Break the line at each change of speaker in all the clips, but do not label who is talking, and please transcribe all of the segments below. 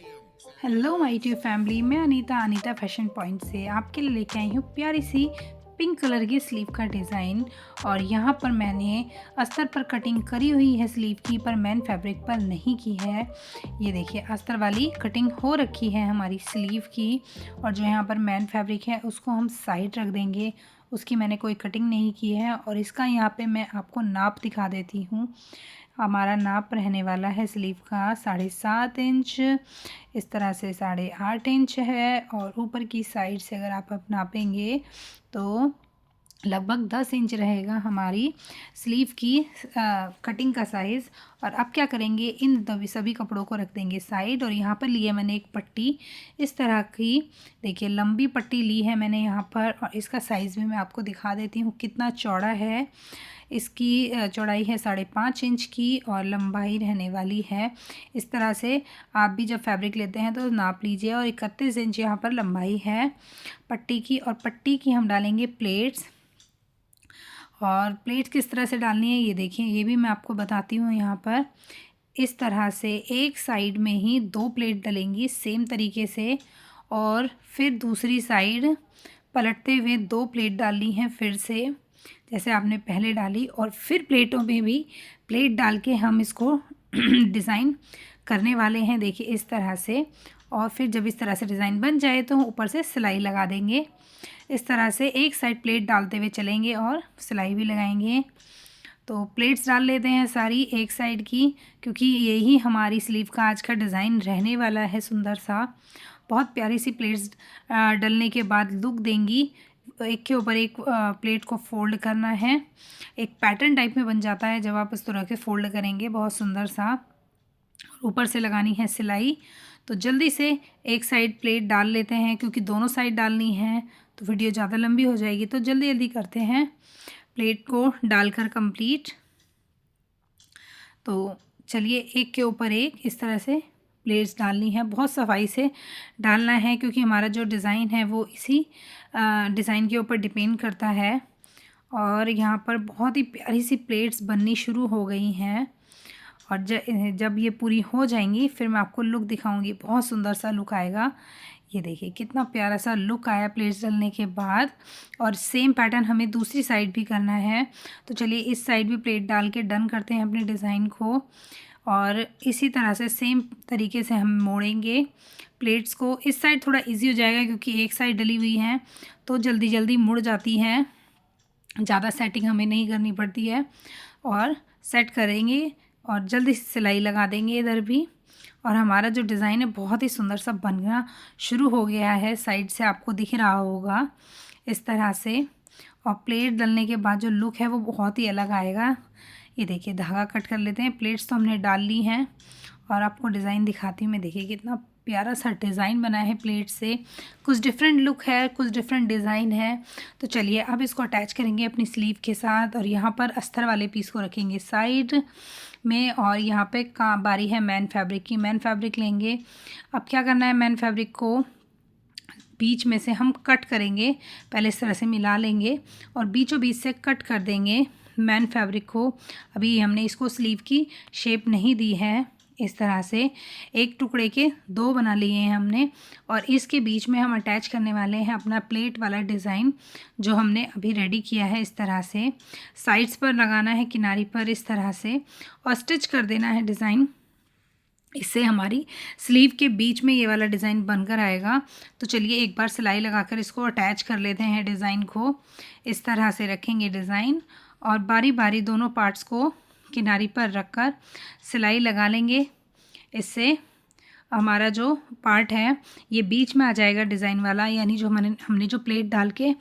Hello my dear family, मैं Anita fashion point से आपके लिए लेके आई हूँ प्यारी सी पिंक कलर की स्लीव का डिज़ाइन। और यहाँ पर मैंने अस्तर पर कटिंग करी हुई है स्लीव की, पर मैन फैब्रिक पर नहीं की है। ये देखिए अस्तर वाली कटिंग हो रखी है हमारी स्लीव की, और जो यहाँ पर मैन फैब्रिक है उसको हम साइड रख देंगे, उसकी मैंने कोई कटिंग नहीं की है। और इसका यहाँ पे मैं आपको नाप दिखा देती हूँ। हमारा नाप रहने वाला है स्लीव का 7.5 इंच, इस तरह से 8.5 इंच है। और ऊपर की साइड से अगर आप नापेंगे तो लगभग 10 इंच रहेगा हमारी स्लीव की कटिंग का साइज़। और अब क्या करेंगे, इन सभी कपड़ों को रख देंगे साइड। और यहाँ पर लिए मैंने एक पट्टी इस तरह की, देखिए लंबी पट्टी ली है मैंने यहाँ पर। और इसका साइज़ भी मैं आपको दिखा देती हूँ कितना चौड़ा है। इसकी चौड़ाई है 5.5 इंच की और लंबाई रहने वाली है इस तरह से। आप भी जब फैब्रिक लेते हैं तो नाप लीजिए। और 31 इंच यहाँ पर लंबाई है पट्टी की। और पट्टी की हम डालेंगे प्लेट्स। और प्लेट्स किस तरह से डालनी है ये देखिए, ये भी मैं आपको बताती हूँ। यहाँ पर इस तरह से एक साइड में ही 2 प्लेट डलेंगी सेम तरीके से, और फिर दूसरी साइड पलटते हुए 2 प्लेट डालनी है फिर से, जैसे आपने पहले डाली। और फिर प्लेटों में भी प्लेट डाल के हम इसको डिज़ाइन करने वाले हैं, देखिए इस तरह से। और फिर जब इस तरह से डिज़ाइन बन जाए तो ऊपर से सिलाई लगा देंगे। इस तरह से एक साइड प्लेट डालते हुए चलेंगे और सिलाई भी लगाएंगे। तो प्लेट्स डाल लेते हैं सारी एक साइड की, क्योंकि यही हमारी स्लीव का आज का डिज़ाइन रहने वाला है सुंदर सा। बहुत प्यारी सी प्लेट्स डलने के बाद लुक देंगी। एक के ऊपर एक प्लेट को फोल्ड करना है, एक पैटर्न टाइप में बन जाता है जब आप इस तरह के फोल्ड करेंगे, बहुत सुंदर सा। ऊपर से लगानी है सिलाई। तो जल्दी से एक साइड प्लेट डाल लेते हैं, क्योंकि दोनों साइड डालनी है तो वीडियो ज़्यादा लंबी हो जाएगी। तो जल्दी जल्दी करते हैं प्लेट को डालकर कंप्लीट। तो चलिए एक के ऊपर एक इस तरह से प्लेट्स डालनी है, बहुत सफाई से डालना है, क्योंकि हमारा जो डिज़ाइन है वो इसी डिज़ाइन के ऊपर डिपेंड करता है। और यहाँ पर बहुत ही प्यारी सी प्लेट्स बननी शुरू हो गई हैं। और जब ये पूरी हो जाएंगी फिर मैं आपको लुक दिखाऊंगी, बहुत सुंदर सा लुक आएगा। ये देखिए कितना प्यारा सा लुक आया प्लेट्स डलने के बाद। और सेम पैटर्न हमें दूसरी साइड भी करना है। तो चलिए इस साइड भी प्लेट डाल के डन करते हैं अपने डिज़ाइन को। और इसी तरह से सेम तरीके से हम मोड़ेंगे प्लेट्स को। इस साइड थोड़ा इजी हो जाएगा, क्योंकि एक साइड डली हुई है तो जल्दी जल्दी मुड़ जाती हैं, ज़्यादा सेटिंग हमें नहीं करनी पड़ती है। और सेट करेंगे और जल्दी सिलाई लगा देंगे इधर भी। और हमारा जो डिज़ाइन है बहुत ही सुंदर सा बनना शुरू हो गया है, साइड से आपको दिख रहा होगा इस तरह से। और प्लेट डलने के बाद जो लुक है वो बहुत ही अलग आएगा। ये देखिए धागा कट कर लेते हैं, प्लेट्स तो हमने डाल ली हैं। और आपको डिज़ाइन दिखाती हूँ मैं, देखिए कितना प्यारा सा डिज़ाइन बना है प्लेट से। कुछ डिफरेंट लुक है, कुछ डिफरेंट डिज़ाइन है। तो चलिए अब इसको अटैच करेंगे अपनी स्लीव के साथ। और यहाँ पर अस्तर वाले पीस को रखेंगे साइड में। और यहाँ पे बारी है मैन फैब्रिक की, मैन फैब्रिक लेंगे। अब क्या करना है, मैन फैब्रिक को बीच में से हम कट करेंगे, पहले इस तरह से मिला लेंगे और बीचों बीच से कट कर देंगे मैन फैब्रिक को। अभी हमने इसको स्लीव की शेप नहीं दी है, इस तरह से एक टुकड़े के 2 बना लिए हैं हमने। और इसके बीच में हम अटैच करने वाले हैं अपना प्लेट वाला डिज़ाइन जो हमने अभी रेडी किया है। इस तरह से साइड्स पर लगाना है, किनारी पर इस तरह से, और स्टिच कर देना है डिज़ाइन। इससे हमारी स्लीव के बीच में ये वाला डिज़ाइन बनकर आएगा। तो चलिए एक बार सिलाई लगाकर इसको अटैच कर लेते हैं डिज़ाइन को। इस तरह से रखेंगे डिज़ाइन और बारी बारी दोनों पार्ट्स को किनारी पर रखकर सिलाई लगा लेंगे। इससे हमारा जो पार्ट है ये बीच में आ जाएगा डिज़ाइन वाला, यानी जो हमने जो प्लेट डाल के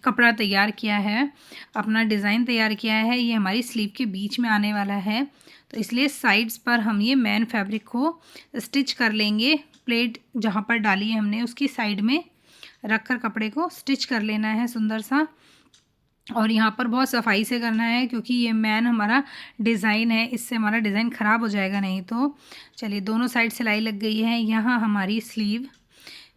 कपड़ा तैयार किया है, अपना डिज़ाइन तैयार किया है, ये हमारी स्लीव के बीच में आने वाला है। तो इसलिए साइड्स पर हम ये मैन फैब्रिक को स्टिच कर लेंगे। प्लेट जहाँ पर डाली है हमने उसकी साइड में रखकर कपड़े को स्टिच कर लेना है सुंदर सा। और यहाँ पर बहुत सफाई से करना है, क्योंकि ये मैन हमारा डिज़ाइन है, इससे हमारा डिज़ाइन ख़राब हो जाएगा नहीं तो। चलिए दोनों साइड सिलाई लग गई है। यहाँ हमारी स्लीव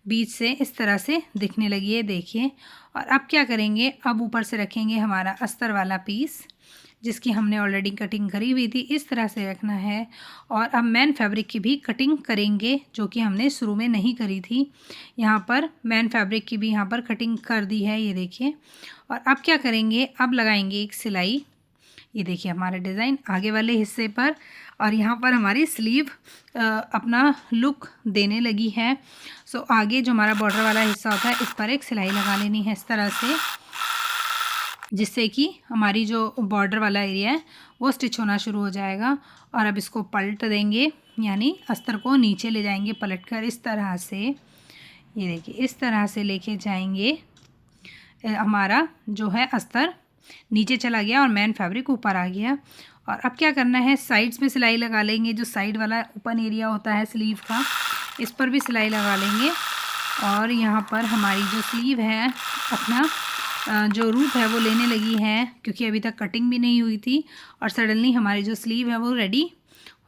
बीच से इस तरह से दिखने लगी है, देखिए। और अब क्या करेंगे, अब ऊपर से रखेंगे हमारा अस्तर वाला पीस जिसकी हमने ऑलरेडी कटिंग करी हुई थी, इस तरह से रखना है। और अब मैन फैब्रिक की भी कटिंग करेंगे जो कि हमने शुरू में नहीं करी थी। यहाँ पर मैन फैब्रिक की भी यहाँ पर कटिंग कर दी है, ये देखिए। और अब क्या करेंगे, अब लगाएंगे एक सिलाई। ये देखिए हमारा डिज़ाइन आगे वाले हिस्से पर, और यहाँ पर हमारी स्लीव अपना लुक देने लगी है। सो आगे जो हमारा बॉर्डर वाला हिस्सा होता है इस पर एक सिलाई लगा लेनी है इस तरह से, जिससे कि हमारी जो बॉर्डर वाला एरिया है वो स्टिच होना शुरू हो जाएगा। और अब इसको पलट देंगे, यानी अस्तर को नीचे ले जाएंगे पलटकर इस तरह से। ये देखिए इस तरह से लेके जाएंगे। हमारा जो है अस्तर नीचे चला गया और मैन फैब्रिक ऊपर आ गया। और अब क्या करना है, साइड्स में सिलाई लगा लेंगे। जो साइड वाला ओपन एरिया होता है स्लीव का, इस पर भी सिलाई लगा लेंगे। और यहाँ पर हमारी जो स्लीव है अपना जो रूप है वो लेने लगी है, क्योंकि अभी तक कटिंग भी नहीं हुई थी। और सडनली हमारी जो स्लीव है वो रेडी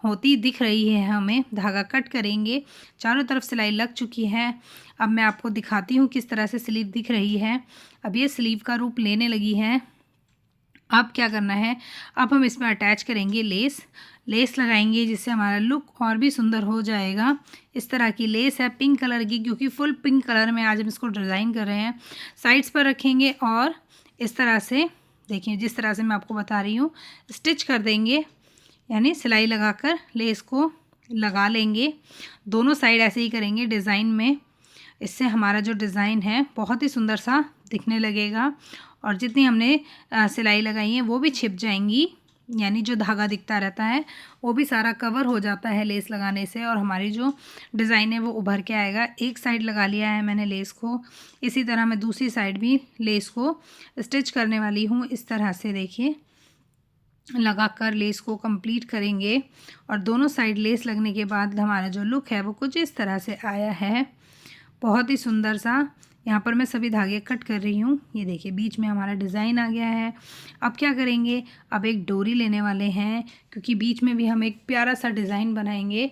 होती दिख रही है हमें। धागा कट करेंगे, चारों तरफ सिलाई लग चुकी है। अब मैं आपको दिखाती हूँ किस तरह से स्लीव दिख रही है। अब ये स्लीव का रूप लेने लगी है। अब क्या करना है, अब हम इसमें अटैच करेंगे लेस लगाएंगे, जिससे हमारा लुक और भी सुंदर हो जाएगा। इस तरह की लेस है पिंक कलर की, क्योंकि फुल पिंक कलर में आज हम इसको डिज़ाइन कर रहे हैं। साइड्स पर रखेंगे और इस तरह से देखिए, जिस तरह से मैं आपको बता रही हूँ, स्टिच कर देंगे, यानी सिलाई लगाकर लेस को लगा लेंगे। दोनों साइड ऐसे ही करेंगे डिज़ाइन में। इससे हमारा जो डिज़ाइन है बहुत ही सुंदर सा दिखने लगेगा। और जितनी हमने सिलाई लगाई है वो भी छिप जाएंगी, यानी जो धागा दिखता रहता है वो भी सारा कवर हो जाता है लेस लगाने से, और हमारी जो डिज़ाइन है वो उभर के आएगा। एक साइड लगा लिया है मैंने लेस को, इसी तरह मैं दूसरी साइड भी लेस को स्टिच करने वाली हूँ। इस तरह से देखिए लगाकर लेस को कंप्लीट करेंगे। और दोनों साइड लेस लगने के बाद हमारा जो लुक है वो कुछ इस तरह से आया है, बहुत ही सुंदर सा। यहाँ पर मैं सभी धागे कट कर रही हूँ। ये देखिए बीच में हमारा डिज़ाइन आ गया है। अब क्या करेंगे, अब एक डोरी लेने वाले हैं, क्योंकि बीच में भी हम एक प्यारा सा डिज़ाइन बनाएंगे।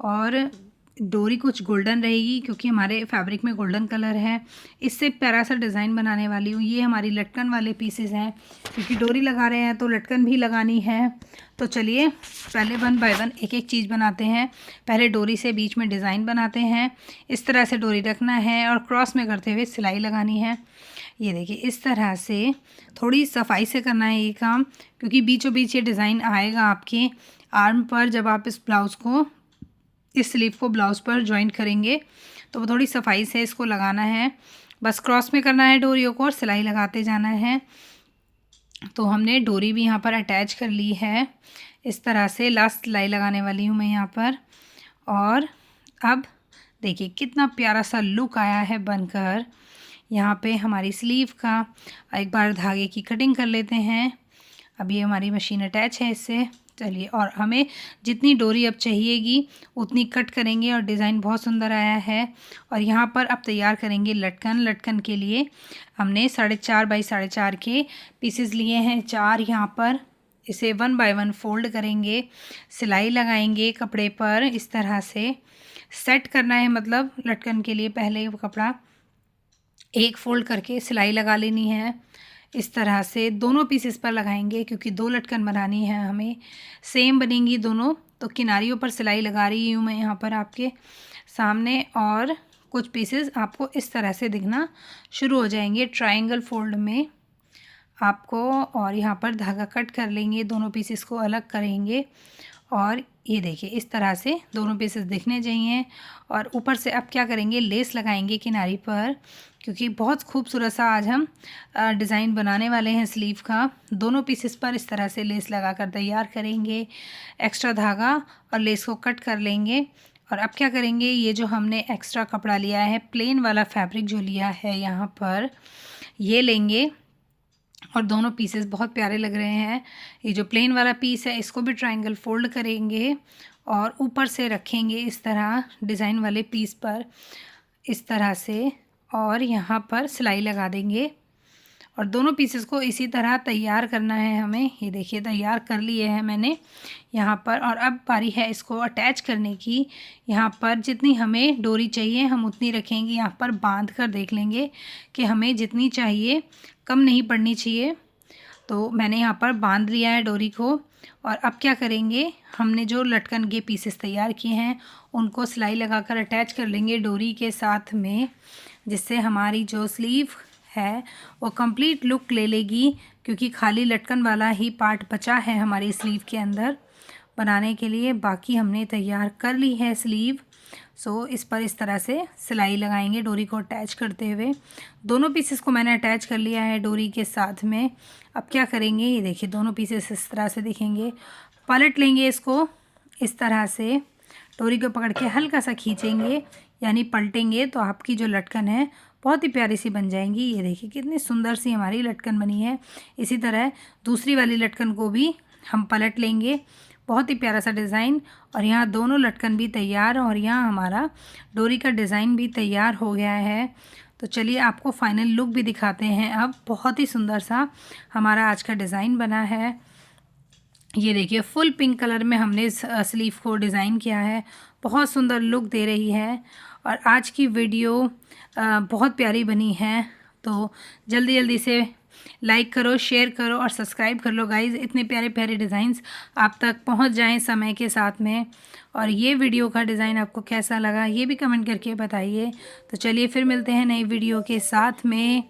और डोरी कुछ गोल्डन रहेगी, क्योंकि हमारे फैब्रिक में गोल्डन कलर है। इससे प्यारा सा डिज़ाइन बनाने वाली हूँ। ये हमारी लटकन वाले पीसेस हैं, क्योंकि डोरी लगा रहे हैं तो लटकन भी लगानी है। तो चलिए पहले 1 बाय 1 एक एक चीज़ बनाते हैं। पहले डोरी से बीच में डिज़ाइन बनाते हैं। इस तरह से डोरी रखना है और क्रॉस में करते हुए सिलाई लगानी है। ये देखिए इस तरह से थोड़ी सफाई से करना है ये काम, क्योंकि बीचों बीच ये डिज़ाइन आएगा आपके आर्म पर। जब आप इस ब्लाउज़ को, इस स्लीव को ब्लाउज़ पर जॉइन करेंगे तो वो थोड़ी सफाई से इसको लगाना है। बस क्रॉस में करना है डोरियों को और सिलाई लगाते जाना है। तो हमने डोरी भी यहाँ पर अटैच कर ली है। इस तरह से लास्ट सिलाई लगाने वाली हूँ मैं यहाँ पर। और अब देखिए कितना प्यारा सा लुक आया है बनकर। यहाँ पे हमारी स्लीव का एक बार धागे की कटिंग कर लेते हैं। अब ये हमारी मशीन अटैच है इससे। चलिए, और हमें जितनी डोरी अब चाहिएगी उतनी कट करेंगे। और डिज़ाइन बहुत सुंदर आया है। और यहाँ पर अब तैयार करेंगे लटकन। लटकन के लिए हमने 4.5 बाई 4.5 के पीसेस लिए हैं 4। यहाँ पर इसे 1 बाय 1 फोल्ड करेंगे, सिलाई लगाएंगे कपड़े पर। इस तरह से सेट करना है, मतलब लटकन के लिए पहले कपड़ा एक फोल्ड करके सिलाई लगा लेनी है। इस तरह से दोनों पीसेस पर लगाएंगे, क्योंकि 2 लटकन बनानी है हमें, सेम बनेंगी दोनों। तो किनारियों पर सिलाई लगा रही हूँ मैं यहाँ पर आपके सामने। और कुछ पीसेस आपको इस तरह से दिखना शुरू हो जाएंगे ट्रायंगल फोल्ड में आपको। और यहाँ पर धागा कट कर लेंगे, दोनों पीसेस को अलग करेंगे। और ये देखिए इस तरह से दोनों पीसेस दिखने चाहिए। और ऊपर से अब क्या करेंगे, लेस लगाएंगे किनारी पर, क्योंकि बहुत खूबसूरत सा आज हम डिज़ाइन बनाने वाले हैं स्लीव का। दोनों पीसेस पर इस तरह से लेस लगाकर तैयार करेंगे। एक्स्ट्रा धागा और लेस को कट कर लेंगे। और अब क्या करेंगे, ये जो हमने एक्स्ट्रा कपड़ा लिया है, प्लेन वाला फैब्रिक जो लिया है यहाँ पर, ये लेंगे। और दोनों पीसेस बहुत प्यारे लग रहे हैं। ये जो प्लेन वाला पीस है इसको भी ट्रायंगल फोल्ड करेंगे और ऊपर से रखेंगे इस तरह डिज़ाइन वाले पीस पर, इस तरह से। और यहाँ पर सिलाई लगा देंगे। और दोनों पीसेस को इसी तरह तैयार करना है हमें। ये देखिए तैयार कर लिए हैं मैंने यहाँ पर। और अब बारी है इसको अटैच करने की। यहाँ पर जितनी हमें डोरी चाहिए हम उतनी रखेंगे। यहाँ पर बांध कर देख लेंगे कि हमें जितनी चाहिए, कम नहीं पड़नी चाहिए। तो मैंने यहाँ पर बांध लिया है डोरी को। और अब क्या करेंगे, हमने जो लटकन के पीसेस तैयार किए हैं उनको सिलाई लगाकर अटैच कर लेंगे डोरी के साथ में, जिससे हमारी जो स्लीव है वो कंप्लीट लुक ले लेगी, क्योंकि खाली लटकन वाला ही पार्ट बचा है हमारी स्लीव के अंदर बनाने के लिए। बाकी हमने तैयार कर ली है स्लीव। सो इस पर इस तरह से सिलाई लगाएंगे डोरी को अटैच करते हुए। दोनों पीसेस को मैंने अटैच कर लिया है डोरी के साथ में। अब क्या करेंगे, ये देखिए दोनों पीसेस इस तरह से दिखेंगे। पलट लेंगे इसको इस तरह से, डोरी को पकड़ के हल्का सा खींचेंगे यानी पलटेंगे, तो आपकी जो लटकन है बहुत ही प्यारी सी बन जाएंगी। ये देखिए कितनी सुंदर सी हमारी लटकन बनी है। इसी तरह दूसरी वाली लटकन को भी हम पलट लेंगे। बहुत ही प्यारा सा डिज़ाइन, और यहाँ दोनों लटकन भी तैयार और यहाँ हमारा डोरी का डिज़ाइन भी तैयार हो गया है। तो चलिए आपको फाइनल लुक भी दिखाते हैं। अब बहुत ही सुंदर सा हमारा आज का डिज़ाइन बना है। ये देखिए फुल पिंक कलर में हमने इस स्लीव को डिज़ाइन किया है, बहुत सुंदर लुक दे रही है। और आज की वीडियो बहुत प्यारी बनी है, तो जल्दी जल्दी से लाइक करो, शेयर करो और सब्सक्राइब कर लो गाइज़। इतने प्यारे प्यारे डिज़ाइंस आप तक पहुंच जाएं समय के साथ में। और ये वीडियो का डिज़ाइन आपको कैसा लगा ये भी कमेंट करके बताइए। तो चलिए फिर मिलते हैं नई वीडियो के साथ में।